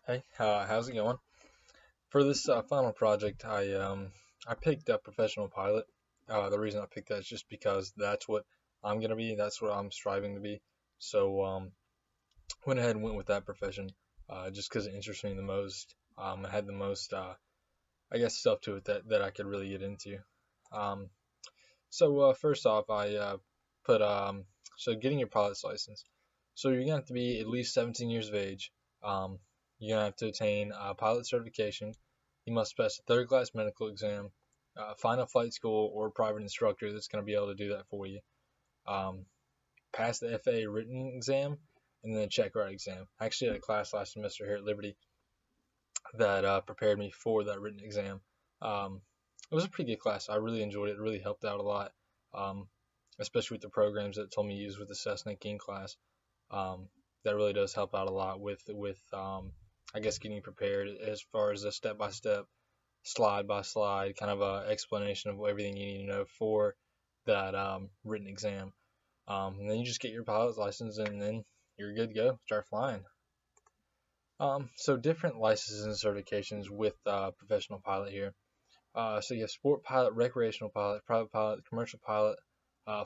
Hey, how's it going? For this final project, I picked a professional pilot. The reason I picked that is just because that's what I'm gonna be. That's what I'm striving to be. So went ahead and went with that profession, just because it interests me the most. It had the most, I guess, stuff to it that I could really get into. Um, so first off, I put so getting your pilot's license. So you're gonna have to be at least 17 years of age. Um, you're gonna have to attain pilot certification. You must pass a third class medical exam, find a flight school or private instructor that's gonna be able to do that for you. Um, pass the FAA written exam and then a check ride exam. I actually had a class last semester here at Liberty that prepared me for that written exam. Um, it was a pretty good class. I really enjoyed it. It really helped out a lot, um, especially with the programs that it told me to use with the Cessna King class. Um, that really does help out a lot with I guess getting prepared as far as a step by step, slide by slide kind of a explanation of everything you need to know for that written exam. And then you just get your pilot's license and then you're good to go. Start flying. So different licenses and certifications with professional pilot here. So you have sport pilot, recreational pilot, private pilot, commercial pilot,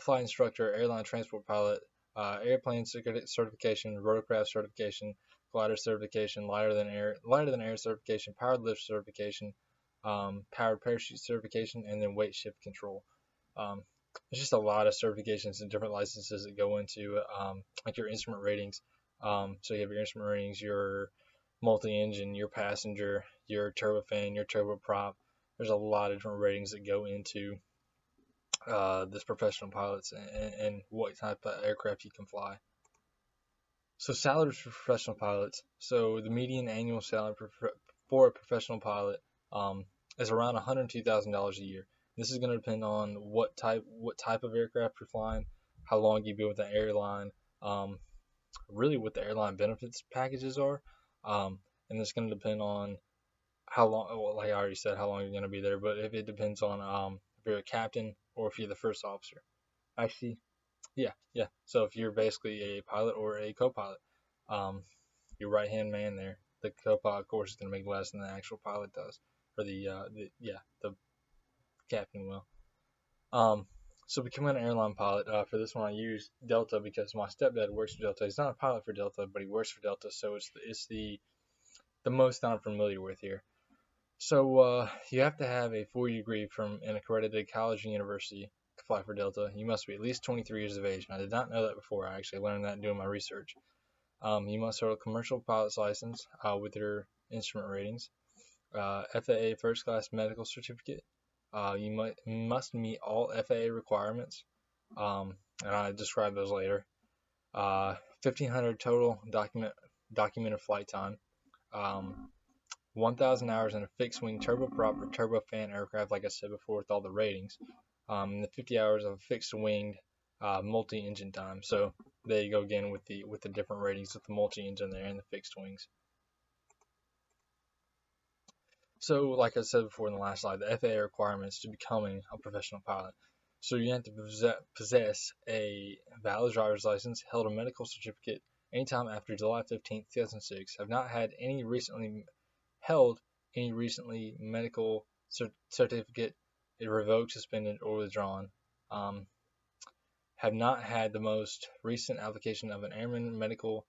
flight instructor, airline transport pilot, airplane certification, rotorcraft certification, glider certification, lighter than air certification, powered lift certification, powered parachute certification, and then weight shift control. Um, there's just a lot of certifications and different licenses that go into like your instrument ratings. So you have your instrument ratings, your multi-engine, your passenger, your turbofan, your turboprop. There's a lot of different ratings that go into this professional pilots and what type of aircraft you can fly. So salaries for professional pilots. So the median annual salary for a professional pilot is around $102,000 a year. This is going to depend on what type of aircraft you're flying, how long you've been with the airline, um, really what the airline benefits packages are, and it's going to depend on how long, well, like I already said, how long you're going to be there. But if it depends on if you're a captain or if you're the first officer. Actually, yeah, yeah. So if you're basically a pilot or a co-pilot, um, your right hand man there, the co-pilot of course is going to make less than the actual pilot does, or the captain will. Um, so becoming an airline pilot, for this one I use Delta because my stepdad works for Delta. He's not a pilot for Delta, but he works for Delta, so it's the most I'm familiar with here. So you have to have a 4-year degree from an accredited college or university to fly for Delta. You must be at least 23 years of age. And I did not know that before. I actually learned that doing my research. You must hold a commercial pilot's license with your instrument ratings, FAA first class medical certificate. You must meet all FAA requirements, and I describe those later. 1,500 total documented flight time. Um, 1,000 hours in a fixed wing turboprop or turbofan aircraft, like I said before, with all the ratings, and the 50 hours of fixed winged multi-engine time. So there you go again with the different ratings with the multi-engine there and the fixed wings. So like I said before in the last slide, the FAA requirements to becoming a professional pilot. So you have to possess a valid driver's license, held a medical certificate anytime after July 15th, 2006, have not had any recently held any recently medical certificate revoked, suspended, or withdrawn. Um, have not had the most recent application of an airman medical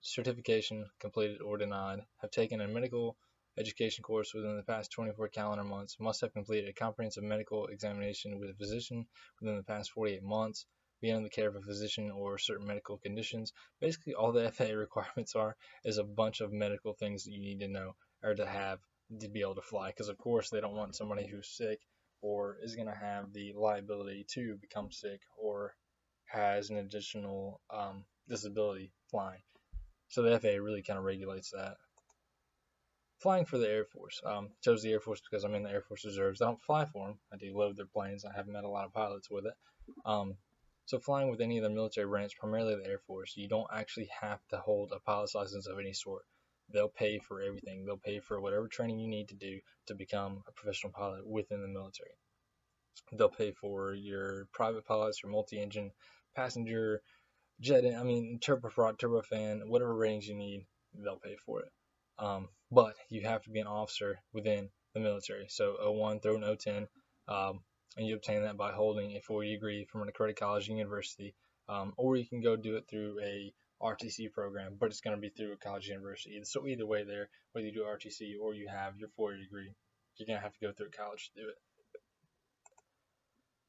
certification completed or denied. Have taken a medical education course within the past 24 calendar months. Must have completed a comprehensive medical examination with a physician within the past 48 months. Be under the care of a physician or certain medical conditions. Basically, all the FAA requirements are is a bunch of medical things that you need to know or to have to be able to fly. Because of course they don't want somebody who's sick or is going to have the liability to become sick or has an additional disability flying. So the FAA really kind of regulates that. Flying for the Air Force. Chose the Air Force because I'm in the Air Force Reserves. I don't fly for them. I do load their planes. I have met a lot of pilots with it. Um, so flying with any of the military branch, primarily the Air Force, you don't actually have to hold a pilot's license of any sort. They'll pay for everything. They'll pay for whatever training you need to do to become a professional pilot within the military. They'll pay for your private pilots, your multi-engine, passenger, jet, I mean, turboprop, turbofan, whatever ratings you need, they'll pay for it. But you have to be an officer within the military. So 01 through an 010, and you obtain that by holding a 4-year degree from an accredited college or university, or you can go do it through a RTC program, but it's going to be through a college or university. So either way there, whether you do RTC or you have your 4-year degree, you're going to have to go through college to do it.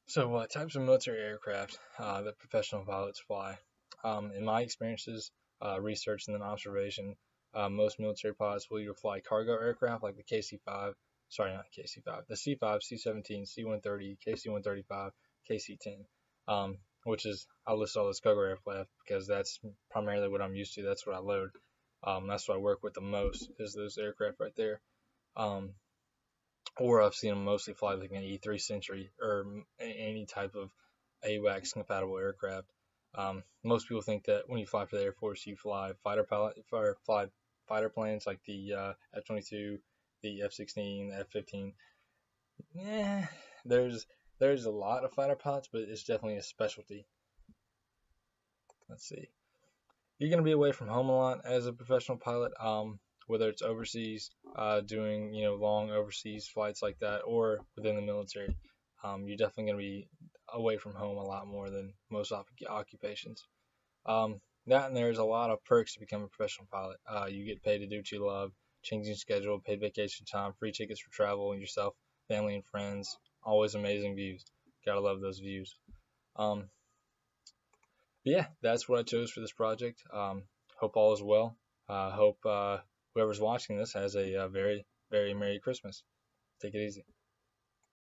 So types of military aircraft that professional pilots fly. In my experiences, research and then observation, most military pilots will either fly cargo aircraft like the KC-5, sorry, not KC-5, the C-5, C-17, C-130, KC-135, KC-10, which is, I list all those cargo aircraft because that's primarily what I'm used to. That's what I load. That's what I work with the most is those aircraft right there. Or I've seen them mostly fly like an E3 Century or any type of AWACS compatible aircraft. Most people think that when you fly for the Air Force, you fly fighter planes like the F-22, the F-16, the F-15. Yeah, there's a lot of fighter pilots, but it's definitely a specialty. Let's see. You're gonna be away from home a lot as a professional pilot. Whether it's overseas, doing long overseas flights like that, or within the military, you're definitely going to be away from home a lot more than most occupations. That and there's a lot of perks to become a professional pilot. You get paid to do what you love, changing schedule, paid vacation time, free tickets for travel and yourself, family and friends. Always amazing views. Gotta love those views. Yeah, that's what I chose for this project. Hope all is well. Hope whoever's watching this has a very, very Merry Christmas. Take it easy.